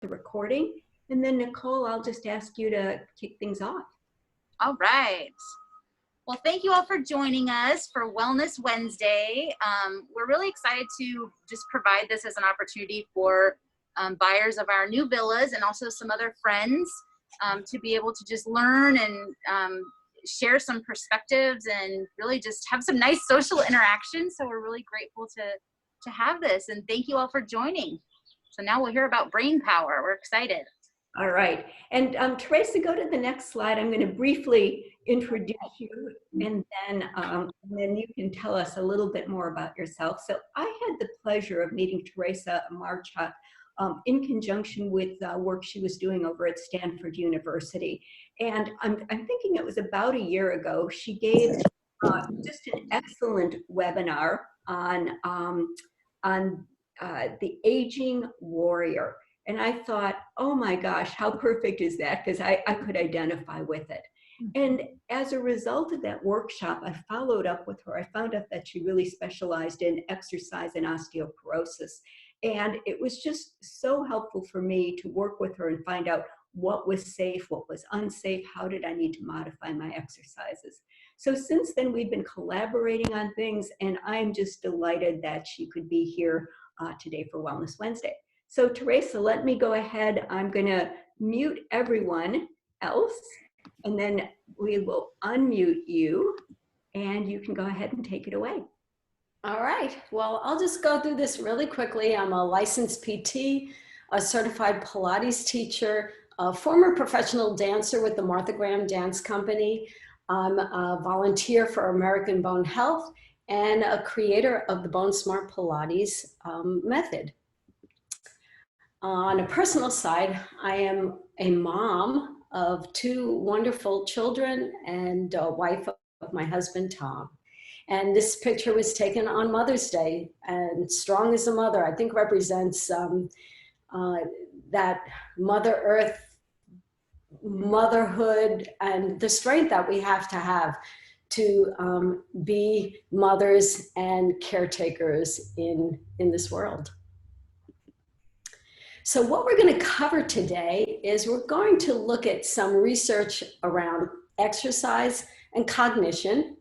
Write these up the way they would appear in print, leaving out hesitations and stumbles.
the recording. And then Nicole, I'll just ask you to kick things off. All right. Well, thank you all for joining us for Wellness Wednesday. We're really excited to just provide this as an opportunity for buyers of our new villas and also some other friends to be able to just learn and share some perspectives and really just have some nice social interaction. So we're really grateful to have this, and thank you all for joining. So now we'll hear about brain power. We're excited. All right. And Theresa, go to the next slide. I'm going to briefly introduce you, and then you can tell us a little bit more about yourself. So I had the pleasure of meeting Theresa Marchuk in conjunction with work she was doing over at Stanford University. And I'm thinking it was about a year ago. She gave just an excellent webinar on the aging warrior. And I thought, oh my gosh, how perfect is that? Because I could identify with it. And as a result of that workshop, I followed up with her. I found out that she really specialized in exercise and osteoporosis. And it was just so helpful for me to work with her and find out what was safe, what was unsafe, how did I need to modify my exercises. So since then, we've been collaborating on things, and I'm just delighted that she could be here today for Wellness Wednesday. So Theresa, let me go ahead. I'm going to mute everyone else, and then we will unmute you, and you can go ahead and take it away. All right. Well, I'll just go through this really quickly. I'm a licensed PT, a certified Pilates teacher, a former professional dancer with the Martha Graham Dance Company. I'm a volunteer for American Bone Health and a creator of the Bone Smart Pilates method. On a personal side, I am a mom of 2 wonderful children and a wife of my husband, Tom. And this picture was taken on Mother's Day, and strong as a mother, I think represents that Mother Earth, motherhood, and the strength that we have to be mothers and caretakers in this world. So what we're going to cover today is we're going to look at some research around exercise and cognition.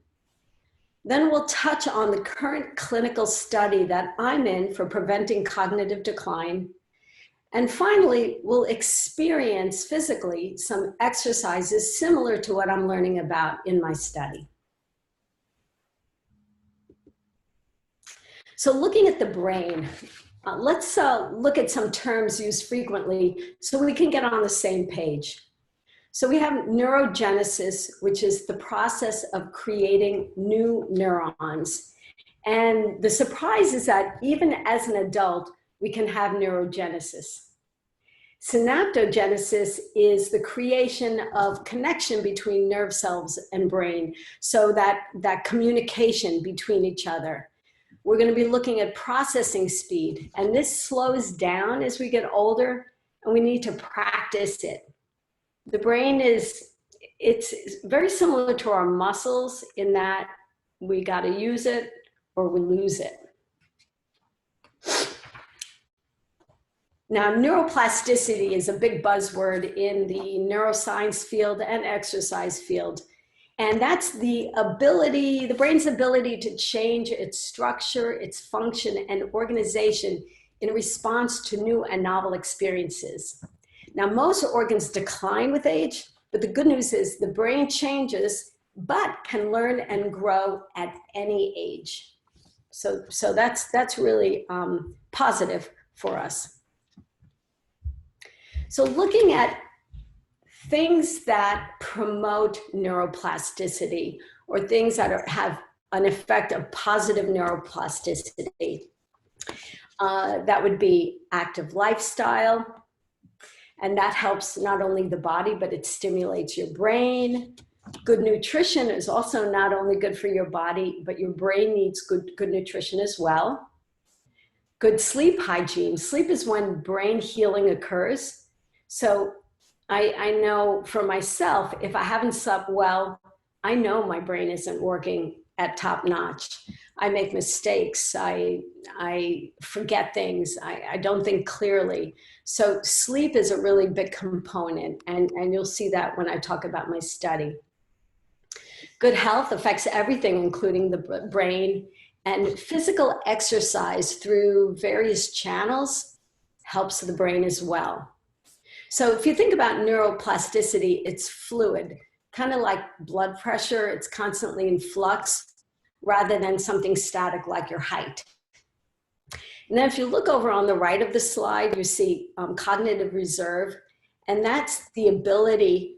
Then we'll touch on the current clinical study that I'm in for preventing cognitive decline. And finally, we'll experience physically some exercises similar to what I'm learning about in my study. So looking at the brain, let's look at some terms used frequently so we can get on the same page. So we have neurogenesis, which is the process of creating new neurons. And the surprise is that even as an adult, we can have neurogenesis. Synaptogenesis is the creation of connection between nerve cells and brain, so that communication between each other. We're going to be looking at processing speed, and this slows down as we get older, and we need to practice it. The brain it's very similar to our muscles in that we got to use it or we lose it. Now, neuroplasticity is a big buzzword in the neuroscience field and exercise field. And that's the brain's ability to change its structure, its function, and organization in response to new and novel experiences. Now, most organs decline with age, but the good news is the brain changes, but can learn and grow at any age. So that's really positive for us. So looking at things that promote neuroplasticity, or things that have an effect of positive neuroplasticity, that would be active lifestyle. And that helps not only the body, but it stimulates your brain. Good nutrition is also not only good for your body, but your brain needs good nutrition as well. Good sleep hygiene. Sleep is when brain healing occurs. So I know for myself, if I haven't slept well, I know my brain isn't working at top notch. I make mistakes. I forget things. I don't think clearly. So sleep is a really big component, and you'll see that when I talk about my study. Good health affects everything, including the brain, and physical exercise through various channels helps the brain as well. So if you think about neuroplasticity, it's fluid, kind of like blood pressure. It's constantly in flux rather than something static like your height. And then if you look over on the right of the slide, you see cognitive reserve, and that's the ability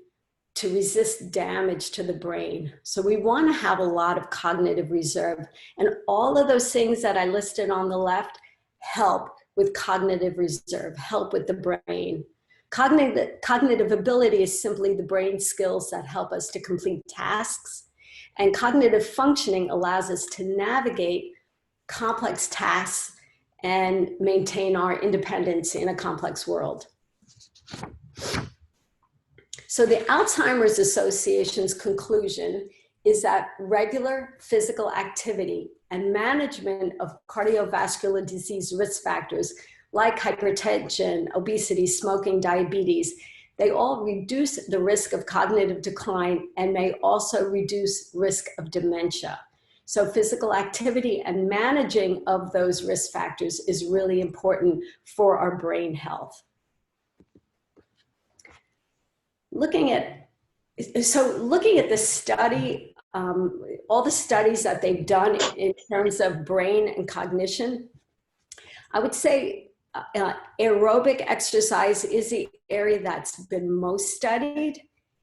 to resist damage to the brain. So we want to have a lot of cognitive reserve, and all of those things that I listed on the left help with cognitive reserve, help with the brain. Cognitive ability is simply the brain skills that help us to complete tasks, and cognitive functioning allows us to navigate complex tasks and maintain our independence in a complex world. So the Alzheimer's Association's conclusion is that regular physical activity and management of cardiovascular disease risk factors like hypertension, obesity, smoking, diabetes, they all reduce the risk of cognitive decline and may also reduce risk of dementia. So physical activity and managing of those risk factors is really important for our brain health. Looking at the study, all the studies that they've done in terms of brain and cognition, I would say aerobic exercise is the area that's been most studied.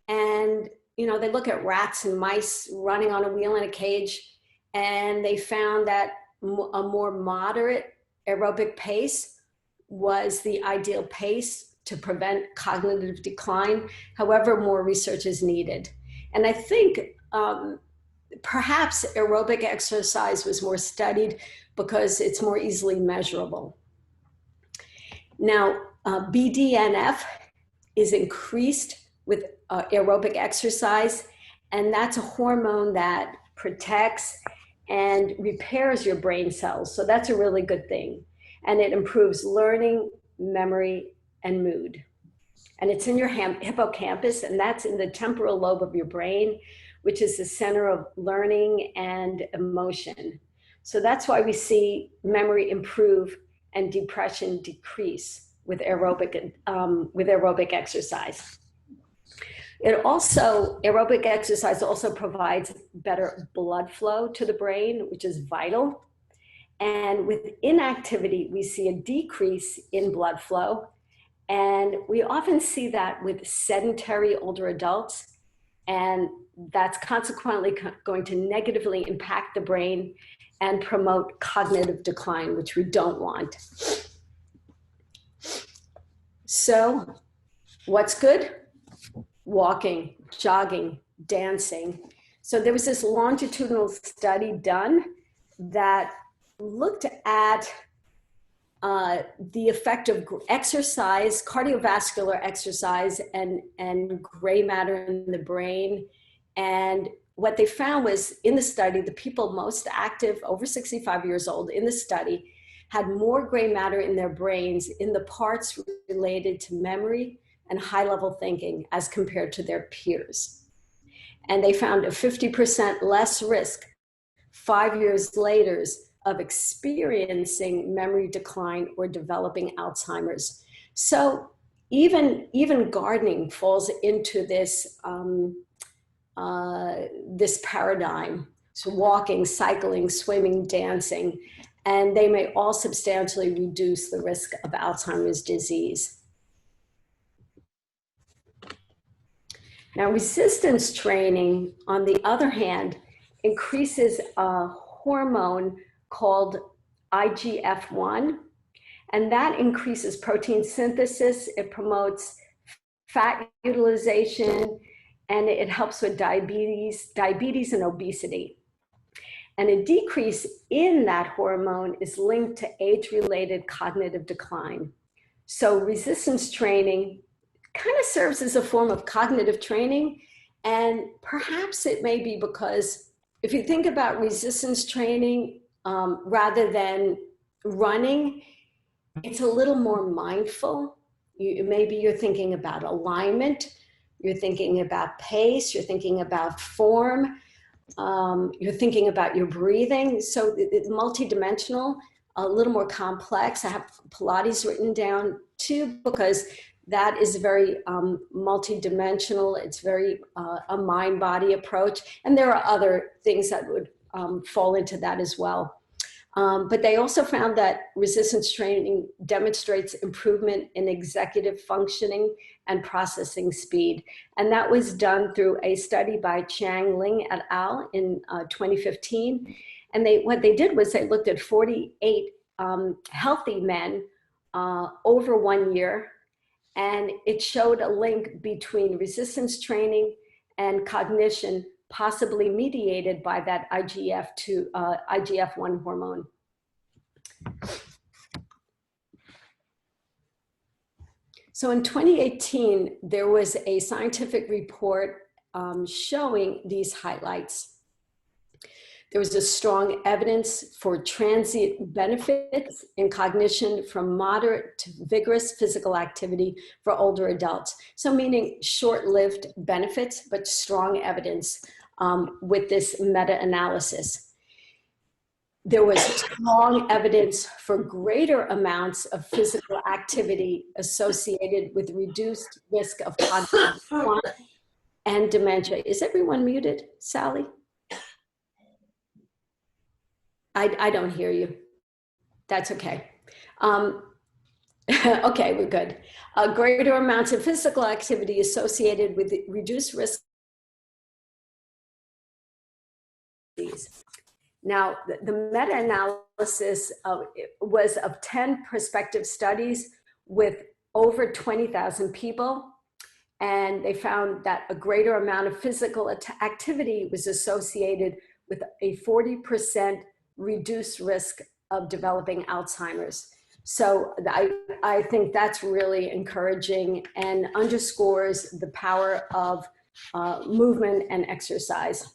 And, they look at rats and mice running on a wheel in a cage, and they found that a more moderate aerobic pace was the ideal pace to prevent cognitive decline. However, more research is needed. And I think perhaps aerobic exercise was more studied because it's more easily measurable. Now, BDNF is increased with aerobic exercise, and that's a hormone that protects and repairs your brain cells. So that's a really good thing. And it improves learning, memory, and mood. And it's in your hippocampus, and that's in the temporal lobe of your brain, which is the center of learning and emotion. So that's why we see memory improve and depression decrease with aerobic exercise. Aerobic exercise also provides better blood flow to the brain, which is vital. And with inactivity, we see a decrease in blood flow. And we often see that with sedentary older adults. And that's consequently going to negatively impact the brain and promote cognitive decline, which we don't want. So what's good? Walking, jogging, dancing. So there was this longitudinal study done that looked at the effect of exercise, cardiovascular exercise, and gray matter in the brain. And what they found was in the study, the people most active, over 65 years old in the study, had more gray matter in their brains in the parts related to memory and high-level thinking as compared to their peers. And they found a 50% less risk 5 years later of experiencing memory decline or developing Alzheimer's. So even gardening falls into this, this paradigm. So walking, cycling, swimming, dancing, and they may all substantially reduce the risk of Alzheimer's disease. Now, resistance training, on the other hand, increases a hormone called IGF-1, and that increases protein synthesis. It promotes fat utilization, and it helps with diabetes and obesity. And a decrease in that hormone is linked to age-related cognitive decline. So resistance training kind of serves as a form of cognitive training, and perhaps it may be because if you think about resistance training, rather than running. It's a little more mindful. Maybe you're thinking about alignment, you're thinking about pace, you're thinking about form, you're thinking about your breathing. So it's multidimensional, a little more complex. I have Pilates written down too, because that is very multidimensional. It's very a mind-body approach. And there are other things that would fall into that as well. But they also found that resistance training demonstrates improvement in executive functioning and processing speed. And that was done through a study by Chang Ling et al. In 2015. And what they did was they looked at 48 healthy men over 1 year, and it showed a link between resistance training and cognition, possibly mediated by that IGF-1 hormone. So in 2018, there was a scientific report showing these highlights. There was a strong evidence for transient benefits in cognition from moderate to vigorous physical activity for older adults. So meaning short-lived benefits, but strong evidence with this meta-analysis. There was strong evidence for greater amounts of physical activity associated with reduced risk of cognitive decline and dementia. Is everyone muted, Sally? I don't hear you. That's okay. Okay, we're good. Greater amounts of physical activity associated with reduced risk. Now, the meta-analysis was of 10 prospective studies with over 20,000 people. And they found that a greater amount of physical activity was associated with a 40% reduced risk of developing Alzheimer's. So I think that's really encouraging and underscores the power of movement and exercise.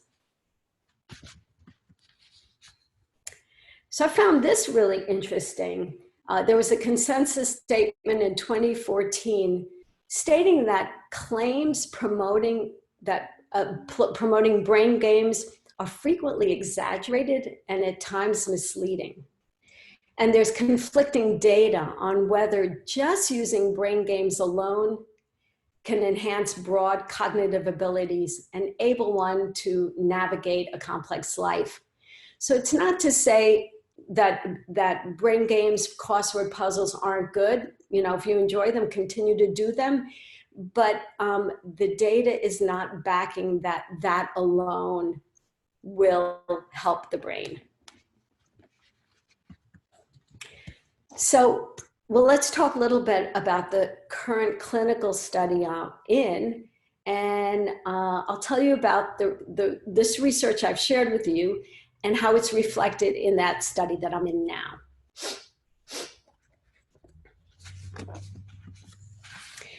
So I found this really interesting. There was a consensus statement in 2014 stating that claims promoting brain games are frequently exaggerated and at times misleading. And there's conflicting data on whether just using brain games alone can enhance broad cognitive abilities and enable one to navigate a complex life. So it's not to say that brain games, crossword puzzles aren't good. You know, if you enjoy them, continue to do them. But the data is not backing that alone will help the brain. So, well, let's talk a little bit about the current clinical study I'm in. And I'll tell you about this research I've shared with you and how it's reflected in that study that I'm in now.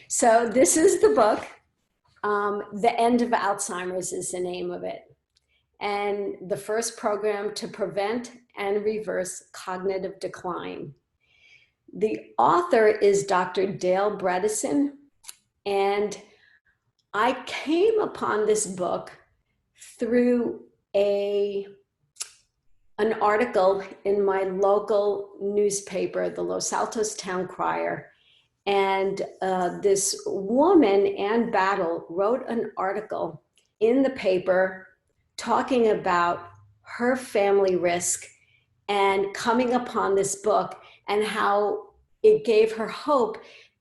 So this is the book. The End of Alzheimer's is the name of it. And the first program to prevent and reverse cognitive decline. The author is Dr. Dale Bredesen, and I came upon this book through an article in my local newspaper, the Los Altos Town Crier. And this woman, Ann Battle, wrote an article in the paper talking about her family risk and coming upon this book and how it gave her hope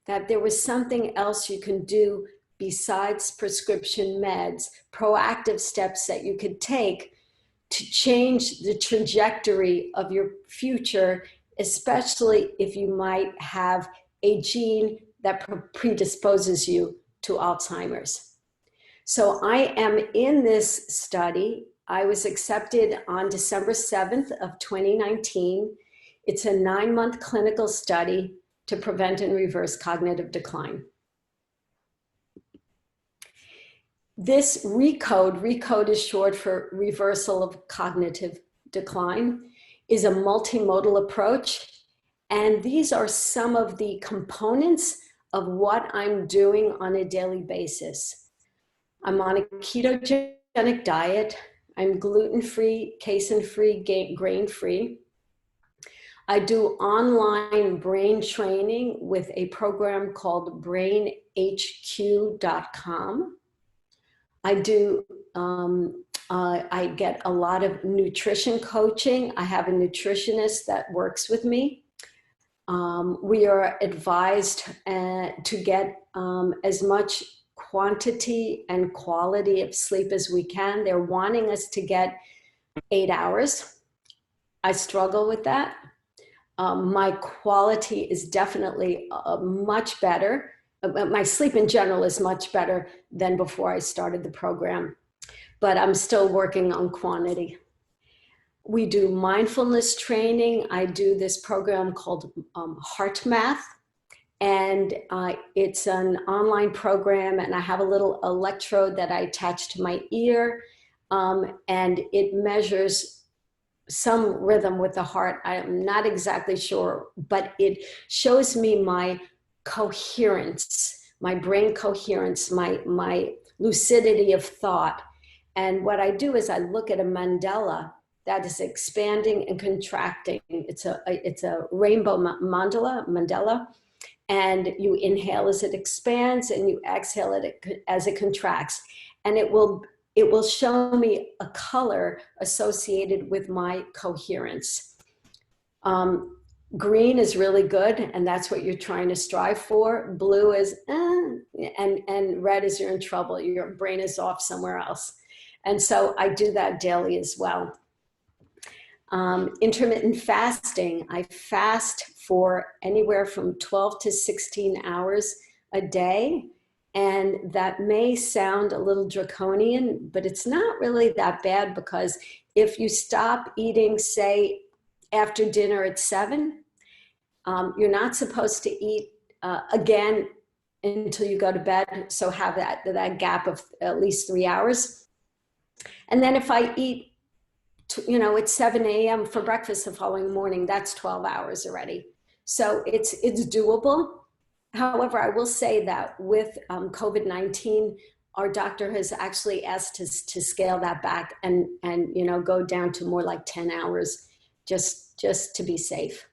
that there was something else you can do besides prescription meds, proactive steps that you could take to change the trajectory of your future, especially if you might have a gene that predisposes you to Alzheimer's. So I am in this study. I was accepted on December 7th of 2019. It's a 9-month clinical study to prevent and reverse cognitive decline. This Recode is short for reversal of cognitive decline, is a multimodal approach. And these are some of the components of what I'm doing on a daily basis. I'm on a ketogenic diet. I'm gluten-free, casein-free, grain-free. I do online brain training with a program called brainhq.com. I get a lot of nutrition coaching. I have a nutritionist that works with me. We are advised to get as much quantity and quality of sleep as we can. They're wanting us to get 8 hours. I struggle with that. My quality is definitely much better. My sleep in general is much better than before I started the program, but I'm still working on quantity. We do mindfulness training. I do this program called Heart Math, and it's an online program, and I have a little electrode that I attach to my ear, and it measures some rhythm with the heart. I'm not exactly sure, but it shows me my coherence, my brain coherence, my lucidity of thought. And what I do is I look at a mandala that is expanding and contracting. It's a rainbow mandala, and you inhale as it expands and you exhale it as it contracts. And it will show me a color associated with my coherence. Green is really good, and that's what you're trying to strive for. Blue is, and red is you're in trouble. Your brain is off somewhere else. And so I do that daily as well. Intermittent fasting, I fast for anywhere from 12 to 16 hours a day. And that may sound a little draconian, but it's not really that bad, because if you stop eating, say, after dinner at 7, you're not supposed to eat again until you go to bed. So have that gap of at least 3 hours. And then if I eat, at 7 a.m. for breakfast the following morning, that's 12 hours already. So it's doable. However, I will say that with COVID-19, our doctor has actually asked us to scale that back and go down to more like 10 hours, just to be safe.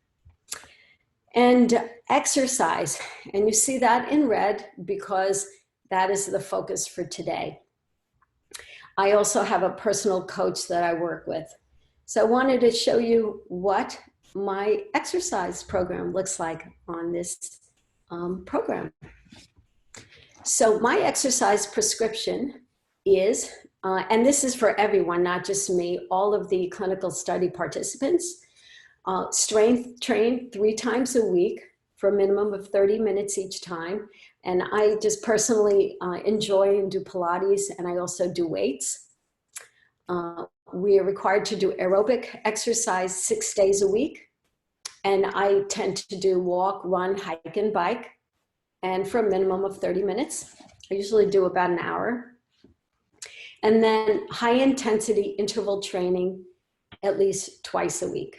And exercise, and you see that in red because that is the focus for today. I also have a personal coach that I work with. So I wanted to show you what my exercise program looks like on this program. So my exercise prescription is, and this is for everyone, not just me, all of the clinical study participants, strength train 3 times a week for a minimum of 30 minutes each time. And I just personally enjoy and do Pilates, and I also do weights. We are required to do aerobic exercise 6 days a week. And I tend to do walk, run, hike, and bike, and for a minimum of 30 minutes. I usually do about an hour. And then high intensity interval training at least twice a week.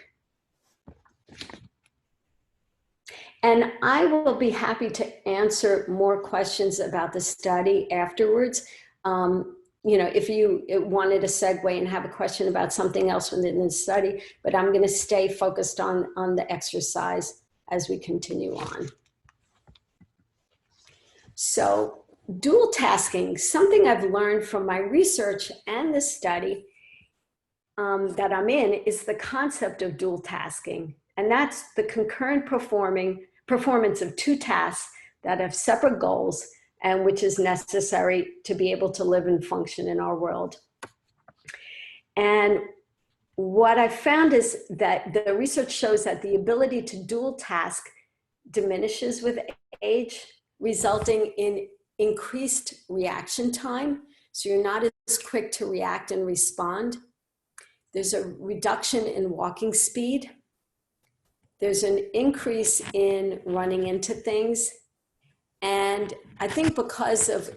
And I will be happy to answer more questions about the study afterwards. If you wanted a segue and have a question about something else within the study, but I'm going to stay focused on the exercise as we continue on. So dual tasking, something I've learned from my research and the study that I'm in, is the concept of dual tasking. And that's the concurrent performance of 2 tasks that have separate goals, and which is necessary to be able to live and function in our world. And what I found is that the research shows that the ability to dual task diminishes with age, resulting in increased reaction time. So you're not as quick to react and respond. There's a reduction in walking speed. There's an increase in running into things. And I think because of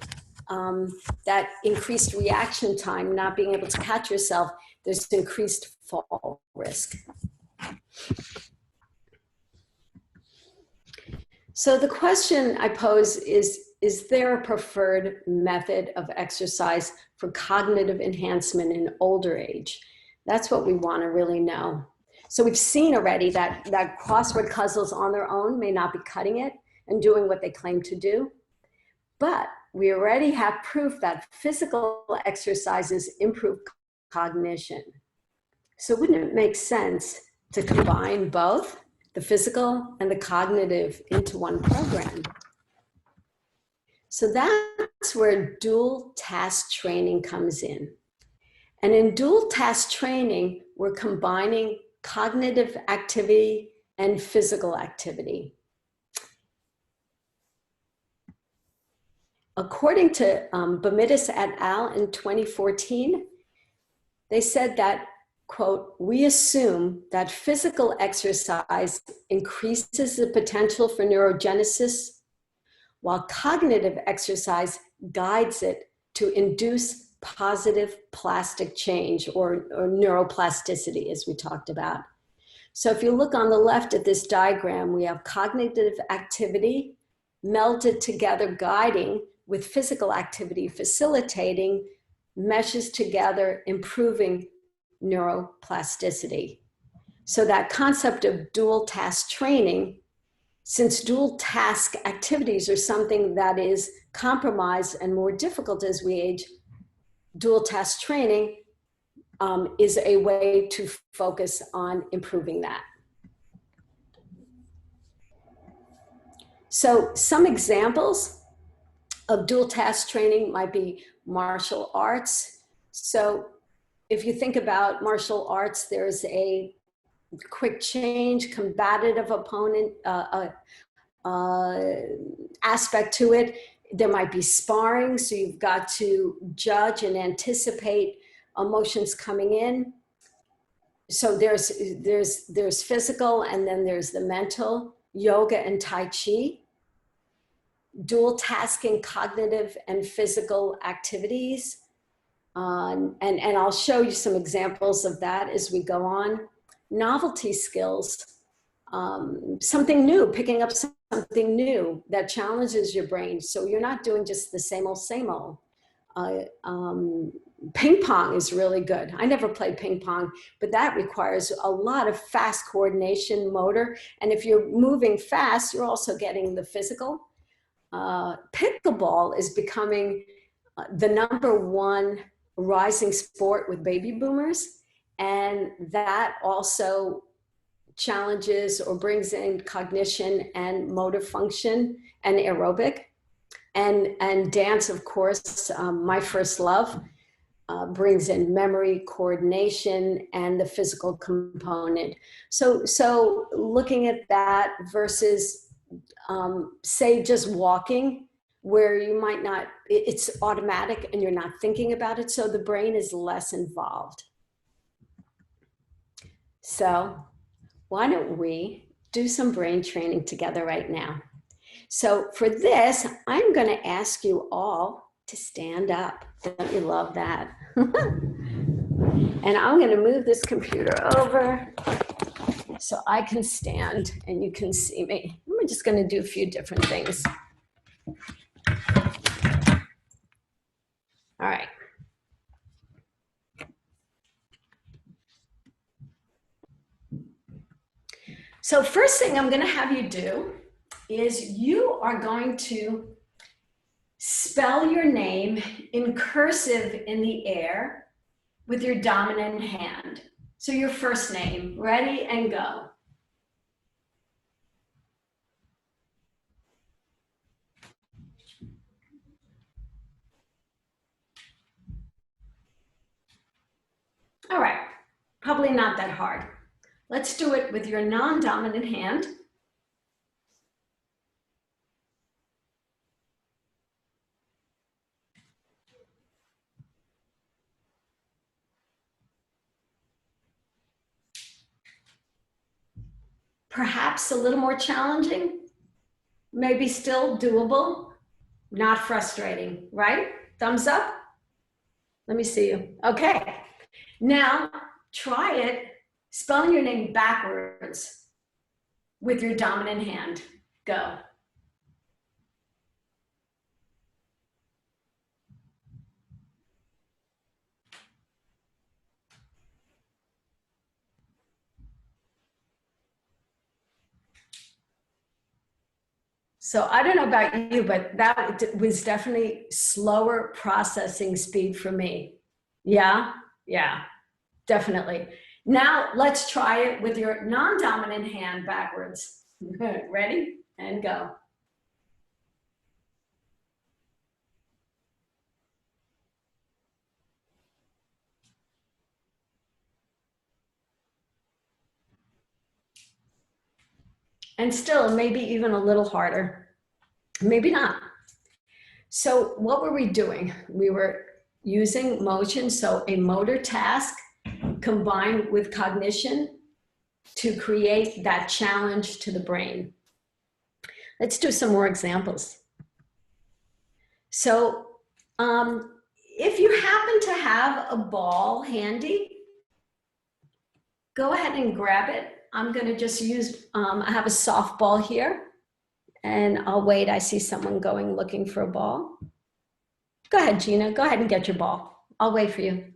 that increased reaction time, not being able to catch yourself, there's increased fall risk. So the question I pose is there a preferred method of exercise for cognitive enhancement in older age? That's what we want to really know. So we've seen already that crossword puzzles on their own may not be cutting it and doing what they claim to do. But we already have proof that physical exercises improve cognition. So wouldn't it make sense to combine both the physical and the cognitive into one program? So that's where dual task training comes in. And in dual task training, we're combining cognitive activity and physical activity. According to Bamitis et al. In 2014, they said that, quote, we assume that physical exercise increases the potential for neurogenesis, while cognitive exercise guides it to induce positive plastic change or neuroplasticity, as we talked about. So if you look on the left at this diagram, we have cognitive activity melted together, guiding, with physical activity facilitating, meshes together, improving neuroplasticity. So that concept of dual task training, since dual task activities are something that is compromised and more difficult as we age, dual task training is a way to focus on improving that. So some examples of dual task training might be martial arts. So if you think about martial arts, there's a quick change, combative opponent aspect to it. There might be sparring, so you've got to judge and anticipate emotions coming in. So there's physical, and then there's the mental, yoga and Tai Chi. Dual tasking cognitive and physical activities. And I'll show you some examples of that as we go on. Novelty skills, something new, picking up something new that challenges your brain. So you're not doing just the same old. Ping pong is really good. I never played ping pong, but that requires a lot of fast coordination, motor. And if you're moving fast, you're also getting the physical. Pickleball is becoming the #1 rising sport with baby boomers. And that also challenges or brings in cognition and motor function and aerobic. And dance, of course, my first love, brings in memory, coordination, and the physical component. So looking at that versus say just walking, where you might not, it's automatic and you're not thinking about it, so the brain is less involved. So why don't we do some brain training together right now? So for this, I'm going to ask you all to stand up. Don't you love that? And I'm going to move this computer over so I can stand and you can see me. I'm just going to do a few different things. All right. So first thing I'm going to have you do is you are going to spell your name in cursive in the air with your dominant hand. So your first name, ready and go. All right, probably not that hard. Let's do it with your non-dominant hand. Perhaps a little more challenging, maybe still doable, not frustrating, right? Thumbs up. Let me see you. Okay, now try it Spelling your name backwards with your dominant hand. Go. So I don't know about you, but that was definitely slower processing speed for me. Yeah, yeah, definitely. Now let's try it with your non-dominant hand backwards. Ready? And go. And still, maybe even a little harder. Maybe not. So what were we doing? We were using motion, so a motor task combined with cognition to create that challenge to the brain. Let's do some more examples. So if you happen to have a ball handy, go ahead and grab it. I'm going to just use, I have a softball here, and I'll wait. I see someone going looking for a ball. Go ahead, Gina. Go ahead and get your ball. I'll wait for you.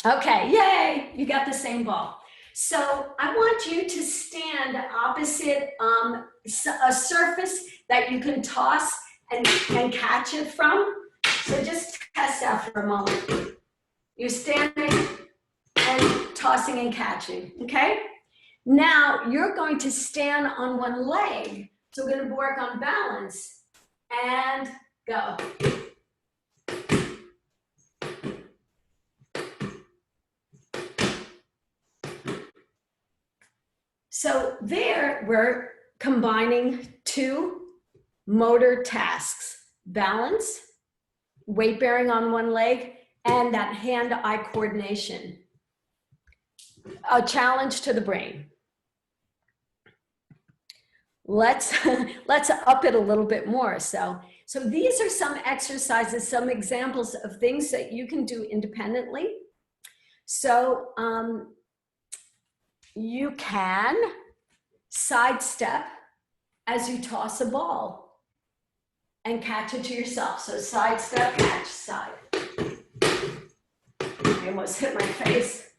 Okay, yay, you got the same ball. So I want you to stand opposite a surface that you can toss and catch it from. So just test that for a moment. You're standing and tossing and catching, okay? Now you're going to stand on one leg. So we're gonna work on balance and go. So there we're combining two motor tasks: balance, weight bearing on one leg, and that hand-eye coordination. A challenge to the brain. Let's up it a little bit more. So these are some exercises, some examples of things that you can do independently. So you can sidestep as you toss a ball and catch it to yourself. So sidestep, catch, side. I almost hit my face.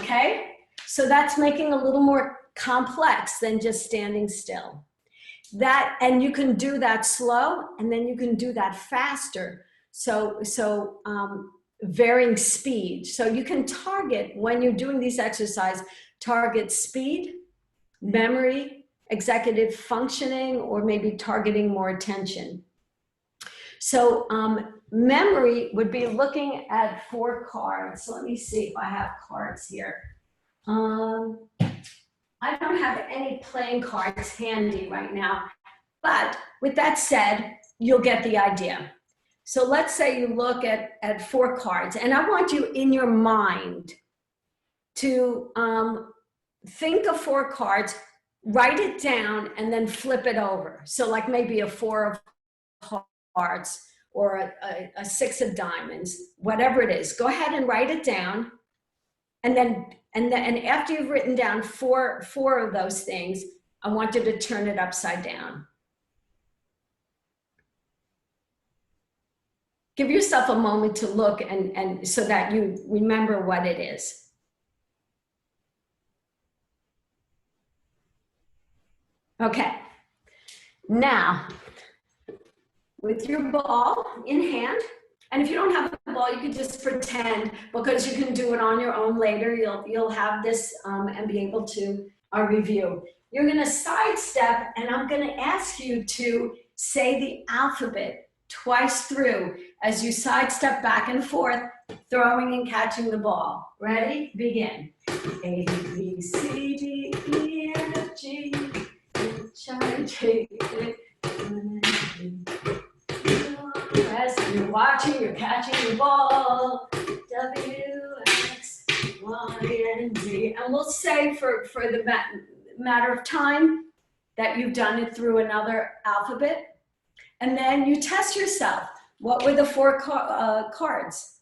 Okay, so that's making a little more complex than just standing still. That, and you can do that slow, and then you can do that faster. So varying speed. So you can target, when you're doing these exercises, target speed, memory, executive functioning, or maybe targeting more attention. So memory would be looking at 4 cards. So let me see if I have cards here. I don't have any playing cards handy right now, but with that said, you'll get the idea. So let's say you look at 4 cards, and I want you in your mind to think of 4 cards, write it down, and then flip it over. So like maybe a 4 of hearts or a 6 of diamonds, whatever it is. Go ahead and write it down, and then after you've written down four of those things, I want you to turn it upside down. Give yourself a moment to look and so that you remember what it is. Okay, now with your ball in hand, and if you don't have a ball, you can just pretend, because you can do it on your own later. You'll have this and be able to review. You're gonna sidestep, and I'm gonna ask you to say the alphabet twice through as you sidestep back and forth, throwing and catching the ball. Ready? Begin. A, B, C, D, E, F, G, H, I, J, K, L, M, N, O, S. You're watching, you're catching the ball. W, alphabetically, and we'll say for the matter of time that you've done it through another alphabet. And then you test yourself. What were the 4 cards?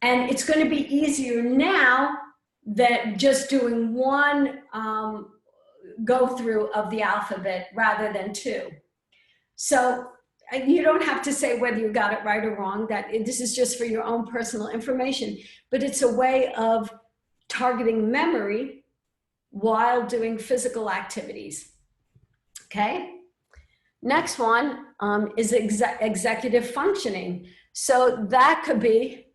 And it's going to be easier now than just doing one go through of the alphabet rather than 2. So you don't have to say whether you got it right or wrong. That this is just for your own personal information, but it's a way of targeting memory while doing physical activities. Okay. Next one is executive functioning. So that could be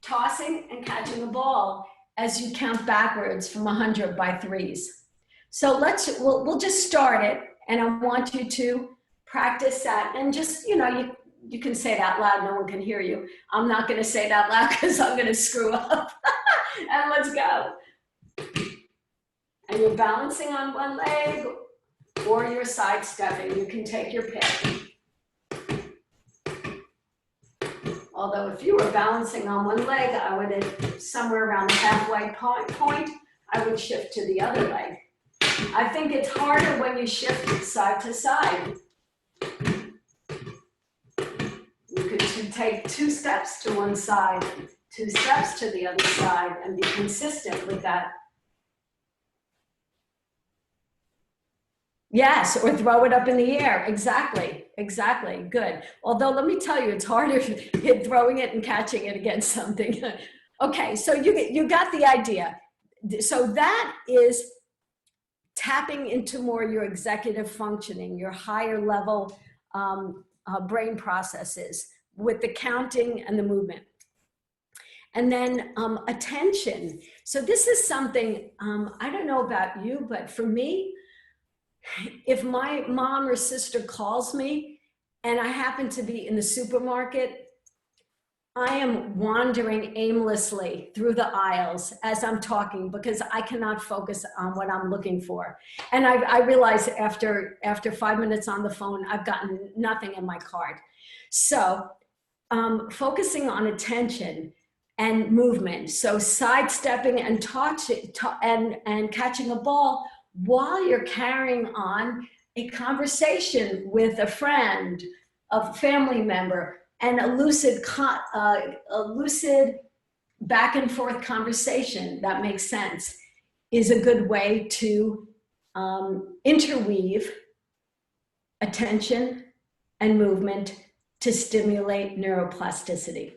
tossing and catching a ball as you count backwards from 100 by 3s. So we'll just start it, and I want you to practice that, and just, you can say it out loud, no one can hear you. I'm not going to say it out loud because I'm going to screw up. And let's go. And you're balancing on one leg, or you're sidestepping. You can take your pick. Although if you were balancing on one leg, I would, somewhere around the halfway point, I would shift to the other leg. I think it's harder when you shift side to side. You could take 2 steps to one side, 2 steps to the other side, and be consistent with that. Yes, or throw it up in the air. Exactly, exactly. Good. Although let me tell you, it's harder throwing it and catching it against something. Okay, so you got the idea. So that is tapping into more your executive functioning, your higher level brain processes with the counting and the movement. And then attention. So this is something, I don't know about you, but for me, if my mom or sister calls me and I happen to be in the supermarket, I am wandering aimlessly through the aisles as I'm talking because I cannot focus on what I'm looking for. And I realize after 5 minutes on the phone, I've gotten nothing in my cart. So focusing on attention and movement. So sidestepping and and catching a ball while you're carrying on a conversation with a friend, a family member, and a lucid back and forth conversation that makes sense is a good way to interweave attention and movement to stimulate neuroplasticity.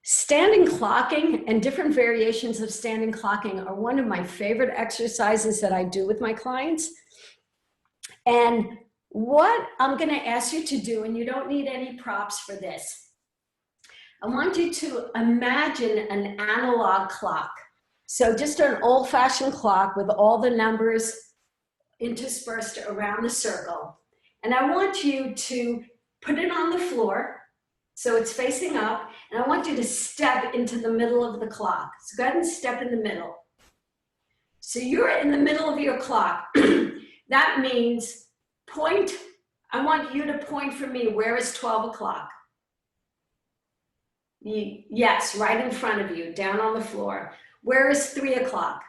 Standing clocking and different variations of standing clocking are one of my favorite exercises that I do with my clients. And what I'm going to ask you to do, and you don't need any props for this, I want you to imagine an analog clock. So just an old-fashioned clock with all the numbers interspersed around the circle. And I want you to put it on the floor so it's facing up, and I want you to step into the middle of the clock. So go ahead and step in the middle. So you're in the middle of your clock. That means point. I want you to point for me. Where is 12 o'clock? Yes, right in front of you, down on the floor. Where is 3 o'clock?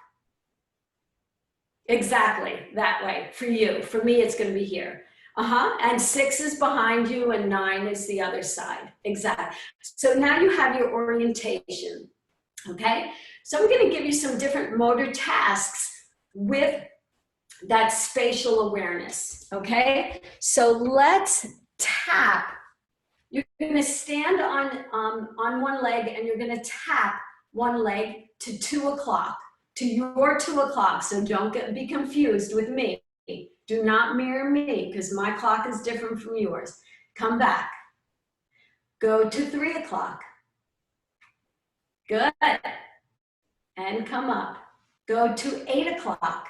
Exactly, that way, for you. For me, it's going to be here. And 6 is behind you and 9 is the other side. Exactly. So now you have your orientation. Okay? So I'm going to give you some different motor tasks with that spatial awareness. Okay? So let's tap. You're going to stand on one leg and you're going to tap one leg to 2 o'clock, to your 2 o'clock. So don't be confused with me. Do not mirror me because my clock is different from yours. Come back. Go to 3 o'clock. Good. And come up. Go to 8 o'clock.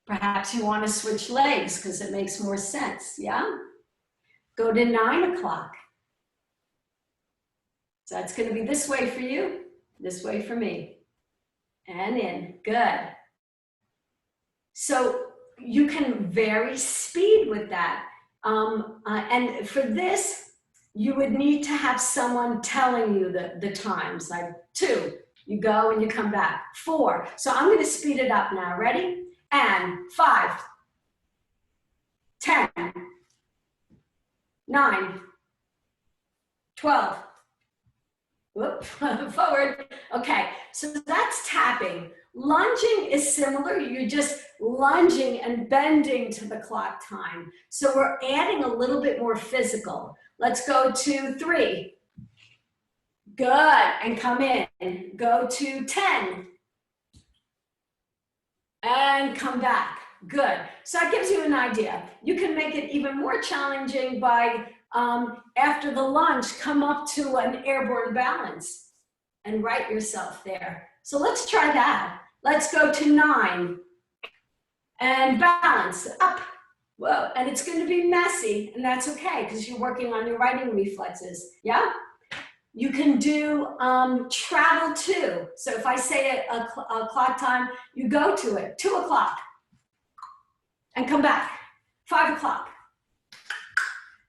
Perhaps you want to switch legs because it makes more sense. Yeah? Go to 9 o'clock. So that's going to be this way for you, this way for me. And in. Good. So you can vary speed with that. And for this, you would need to have someone telling you the times, like 2, you go and you come back. 4, so I'm going to speed it up now. Ready? And 5, 10, 9, 12. Whoop, forward. Okay, so that's tapping. Lunging is similar. You're just lunging and bending to the clock time. So we're adding a little bit more physical. Let's go to 3. Good, and come in. Go to 10. And come back. Good. So that gives you an idea. You can make it even more challenging by, after the lunge, come up to an airborne balance and right yourself there. So let's try that. Let's go to 9 and balance up. Whoa, and it's going to be messy, and that's okay because you're working on your writing reflexes. Yeah? You can do travel to. So if I say a clock time, you go to it. 2 o'clock and come back. 5 o'clock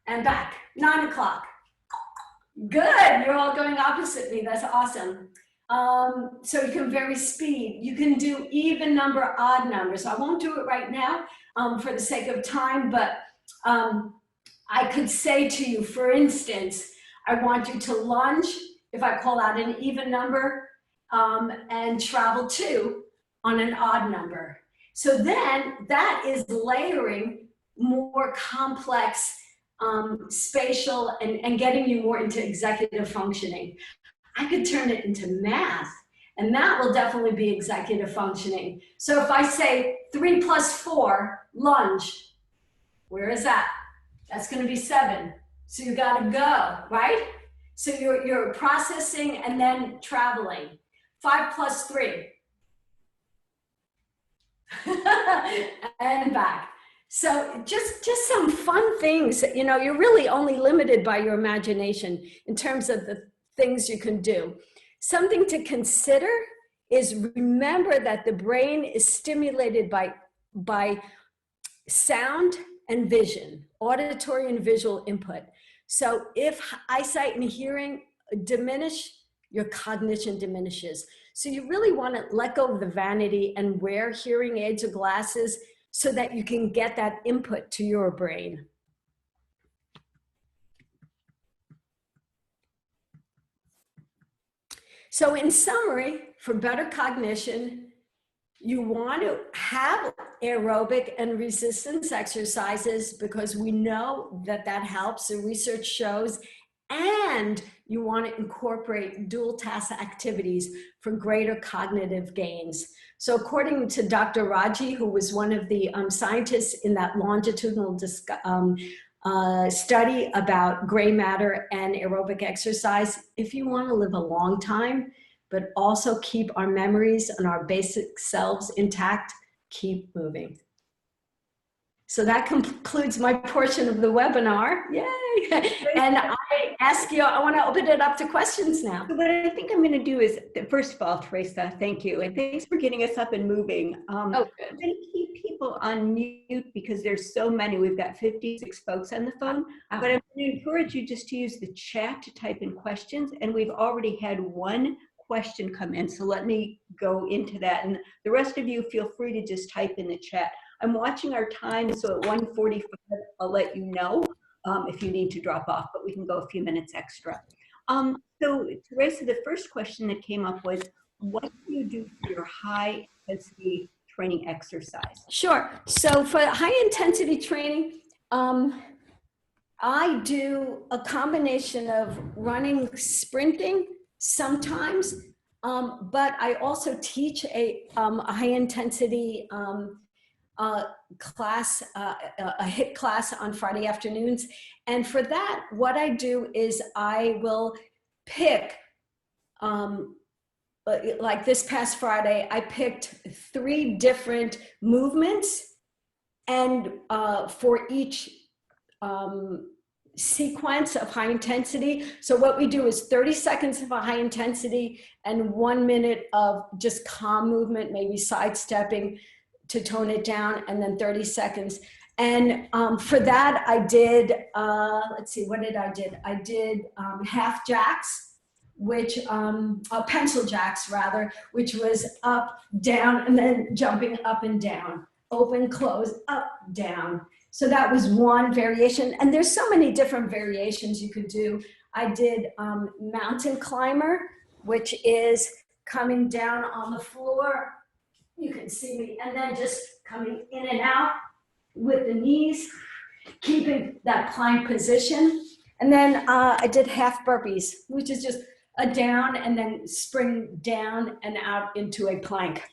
and back. 9 o'clock. Good, you're all going opposite me. That's awesome. So you can vary speed. You can do even number, odd numbers. I won't do it right now for the sake of time, but I could say to you, for instance, I want you to lunge, if I call out an even number, and travel 2 on an odd number. So then that is layering more complex spatial and getting you more into executive functioning. I could turn it into math, and that will definitely be executive functioning. So if I say 3 plus 4, lunge, where is that? That's going to be 7. So you got to go, right? So you're processing and then traveling. 5 plus 3. And back. So just some fun things. You know, you're really only limited by your imagination in terms of the things you can do. Something to consider is remember that the brain is stimulated by sound and vision, auditory and visual input. So if eyesight and hearing diminish, your cognition diminishes. So you really want to let go of the vanity and wear hearing aids or glasses so that you can get that input to your brain. So in summary, for better cognition, you want to have aerobic and resistance exercises because we know that that helps, the research shows, and you want to incorporate dual task activities for greater cognitive gains. So according to Dr. Raji, who was one of the scientists in that longitudinal study about gray matter and aerobic exercise, if you want to live a long time, but also keep our memories and our basic selves intact, keep moving. So that concludes my portion of the webinar. Yay! And I ask you, I want to open it up to questions now. So what I think I'm going to do is, first of all, Theresa, thank you. And thanks for getting us up and moving. Oh, good. I'm going to keep people on mute because there's so many. We've got 56 folks on the phone. But I'm going to encourage you just to use the chat to type in questions. And we've already had one question come in. So let me go into that. And the rest of you, feel free to just type in the chat. I'm watching our time, so at 1:45, I'll let you know if you need to drop off, but we can go a few minutes extra. So Theresa, the first question that came up was, what do you do for your high intensity training exercise? Sure. So for high intensity training, I do a combination of running, sprinting sometimes, but I also teach a high intensity class, a HIIT class on Friday afternoons. And for that, what I do is I will pick, like this past Friday, I picked 3 different movements, and for each sequence of high intensity. So what we do is 30 seconds of a high intensity and 1 minute of just calm movement, maybe sidestepping to tone it down, and then 30 seconds. And for that, I did, let's see, what did I did? I did half jacks, which, pencil jacks rather, which was up, down, and then jumping up and down, open, close, up, down. So that was one variation. And there's so many different variations you could do. I did mountain climber, which is coming down on the floor. You can see me, and then just coming in and out with the knees, keeping that plank position. And then I did half burpees, which is just a down and then spring down and out into a plank.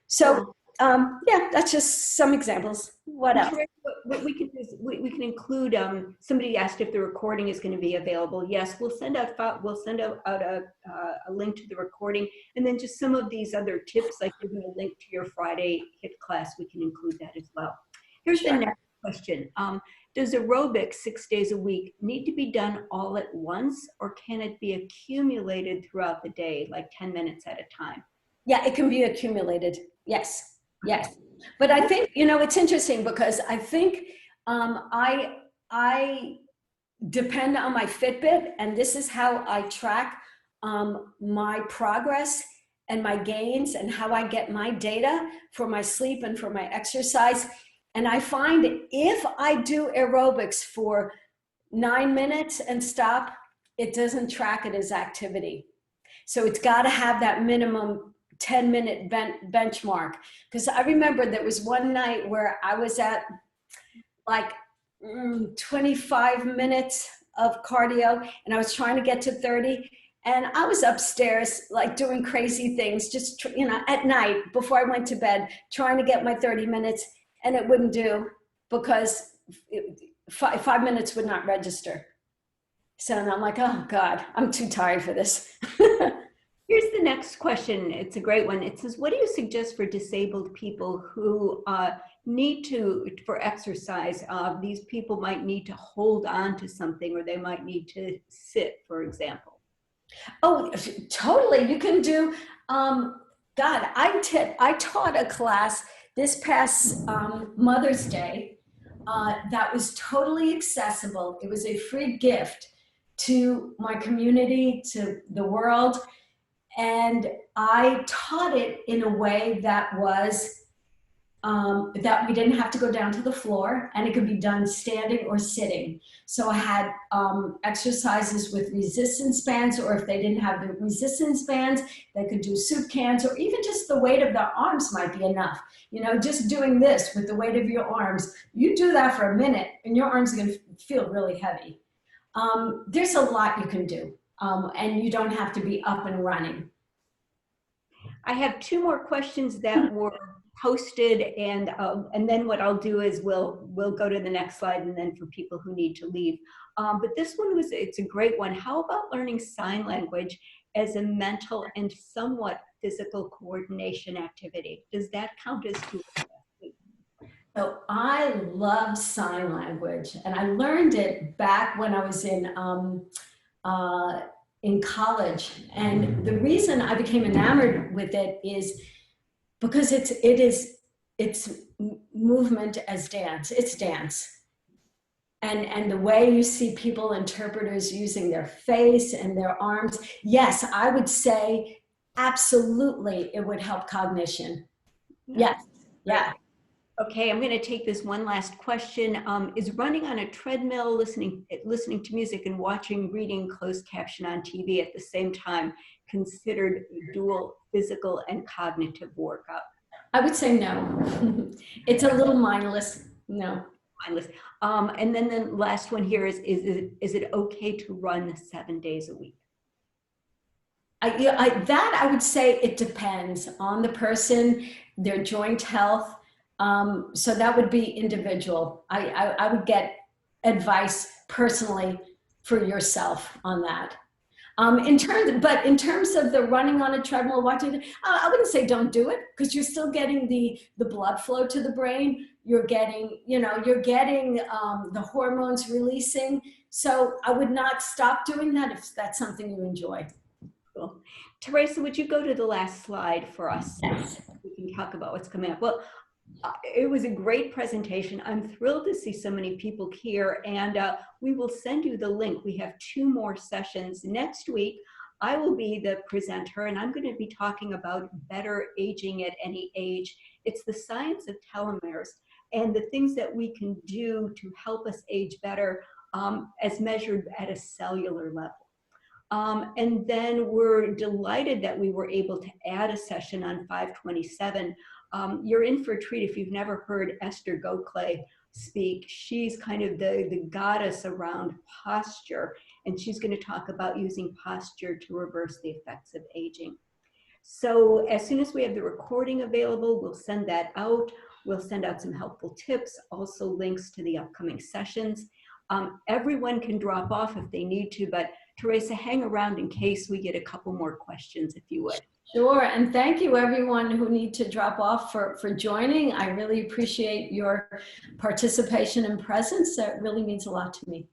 So yeah, that's just some examples. What else? What we can do is we can include, somebody asked if the recording is going to be available. Yes, we'll send out a link to the recording, and then just some of these other tips, like giving a link to your Friday HIIT class, we can include that as well. Here's the next question. Does aerobics 6 days a week need to be done all at once, or can it be accumulated throughout the day, like 10 minutes at a time? Yeah, it can be accumulated. Yes, yes. But I think, you know, it's interesting because I think I depend on my Fitbit, and this is how I track my progress and my gains and how I get my data for my sleep and for my exercise. And I find if I do aerobics for 9 minutes and stop, it doesn't track it as activity. So it's got to have that minimum 10-minute benchmark. Because I remember there was one night where I was at like 25 minutes of cardio, and I was trying to get to 30. And I was upstairs, like doing crazy things, just, you know, at night before I went to bed, trying to get my 30 minutes. And it wouldn't do because 5 minutes would not register. So I'm like, oh God, I'm too tired for this. Here's the next question. It's a great one. It says, what do you suggest for disabled people who need to, for exercise? These people might need to hold on to something, or they might need to sit, for example. Oh, totally. You can do, God, I taught a class this past Mother's Day that was totally accessible. It was a free gift to my community, to the world. And I taught it in a way that was, that we didn't have to go down to the floor, and it could be done standing or sitting. So I had exercises with resistance bands, or if they didn't have the resistance bands, they could do soup cans, or even just the weight of their arms might be enough. You know, just doing this with the weight of your arms, you do that for a minute and your arms are going to feel really heavy. There's a lot you can do, and you don't have to be up and running. I have 2 more questions that were posted, and then what I'll do is we'll go to the next slide, and then for people who need to leave. But this one it's a great one. How about learning sign language as a mental and somewhat physical coordination activity? Does that count as tool? So I love sign language, and I learned it back when I was in college. And the reason I became enamored with it is because it's movement as dance. It's dance. And the way you see people, interpreters, using their face and their arms, yes, I would say absolutely it would help cognition. Yes, yeah. Okay, I'm going to take this one last question. Is running on a treadmill, listening to music, and reading closed caption on TV at the same time considered dual physical and cognitive workout? I would say no. It's a little mindless. No. Mindless. And then the last one here is it okay to run 7 days a week? I would say it depends on the person, their joint health. So that would be individual. I would get advice personally for yourself on that. In terms of the running on a treadmill, watching, I wouldn't say don't do it, because you're still getting the blood flow to the brain. You're getting, the hormones releasing. So I would not stop doing that if that's something you enjoy. Cool. Theresa, would you go to the last slide for us? Yes. We can talk about what's coming up. Well, It was a great presentation. I'm thrilled to see so many people here, and we will send you the link. We have 2 more sessions. Next week, I will be the presenter, and I'm going to be talking about better aging at any age. It's the science of telomeres and the things that we can do to help us age better as measured at a cellular level. And then we're delighted that we were able to add a session on 5/27. You're in for a treat if you've never heard Esther Gokhale speak. She's kind of the goddess around posture, and she's going to talk about using posture to reverse the effects of aging. So as soon as we have the recording available, we'll send that out. We'll send out some helpful tips, also links to the upcoming sessions. Everyone can drop off if they need to, but Theresa, hang around in case we get a couple more questions, if you would. Sure, and thank you everyone who need to drop off for joining. I really appreciate your participation and presence. That really means a lot to me.